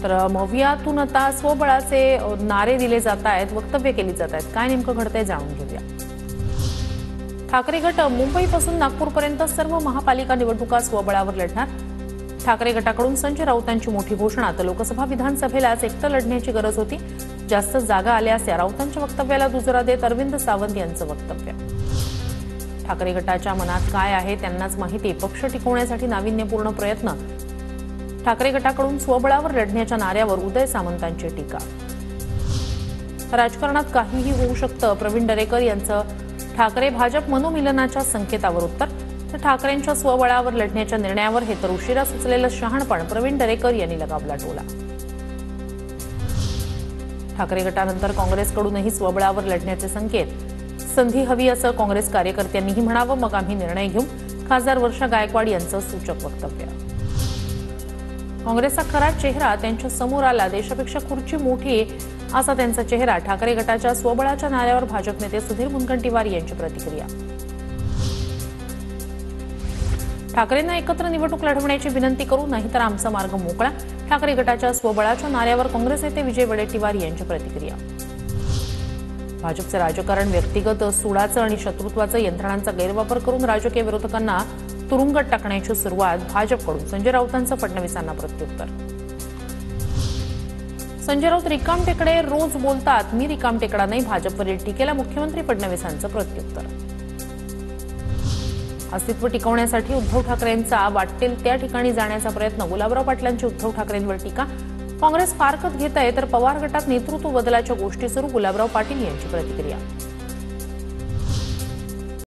तर मवियातून आता स्वबळाचे नारे दिले जात आहेत, वक्तव्य केली जात आहेत. काय नेमकं घडतंय जाणून घेऊया. ठाकरे गट मुंबईपासून नागपूरपर्यंत सर्व महापालिका निवडणुका स्वबळावर लढणार. ठाकरे गटाकडून संजय राऊतांची मोठी घोषणा. तर लोकसभा विधानसभेलाच एकटं लढण्याची गरज होती. जास्त जागा आल्यास या राऊतांच्या वक्तव्याला दुजोरा देत अरविंद सावंत यांचं वक्तव्य. ठाकरे गटाच्या मनात काय आहे त्यांनाच माहिती. पक्ष टिकवण्यासाठी नाविन्यपूर्ण प्रयत्न. ठाकरे गटाकडून स्वबळावर लढण्याच्या नाऱ्यावर उदय सामंतांची टीका. राजकारणात काहीही होऊ शकतं. प्रवीण दरेकर यांचं ठाकरे भाजप मनोमिलनाच्या संकेतावर उत्तर. तर ठाकरेंच्या स्वबळावर लढण्याच्या निर्णयावर हे तर उशिरा सुचलेलं शहाणपण. प्रवीण दरेकर यांनी लगावला टोला. ठाकरे गटानंतर काँग्रेसकडूनही स्वबळावर लढण्याचे संकेत. संधी हवी असं काँग्रेस कार्यकर्त्यांनीही म्हणावं, मग आम्ही निर्णय घेऊ. खासदार वर्षा गायकवाड यांचं सूचक वक्तव्य. काँग्रेसचा खरा चेहरा त्यांच्या समोर आला. देशापेक्षा खुर्ची मोठी असा त्यांचा चेहरा. ठाकरे गटाच्या स्वबळाच्या नाऱ्यावर भाजप नेते सुधीर मुनगंटीवार यांची प्रतिक्रिया. ठाकरेंना एकत्र निवडणूक लढवण्याची विनंती करू, नाहीतर आमचा मार्ग मोकळा. ठाकरे गटाच्या स्वबळाच्या नाऱ्यावर काँग्रेस नेते विजय वडेट्टीवार यांची प्रतिक्रिया. भाजपचे राजकारण व्यक्तिगत सुडाचं आणि शत्रुत्वाचं यंत्रणांचा गैरवापर करून राजकीय विरोधकांना तुरुंगात टाकण्याची सुरुवात भाजपकडून. संजय राऊतांचं फडणवीसांना प्रत्युत्तर. संजय राऊत रिकामटेकडे रोज बोलतात. मी रिकामटेकडा नाही. भाजपवरील टीकेला मुख्यमंत्री फडणवीसांचं प्रत्युत्तर. अस्तित्व टिकवण्यासाठी उद्धव ठाकरेंचा वाटेल त्या ठिकाणी जाण्याचा प्रयत्न. गुलाबराव पाटलांची उद्धव ठाकरेंवर टीका. काँग्रेस फारकत घेत आहे तर पवार गटात नेतृत्व बदलाच्या गोष्टी सुरू. गुलाबराव पाटील यांची प्रतिक्रिया.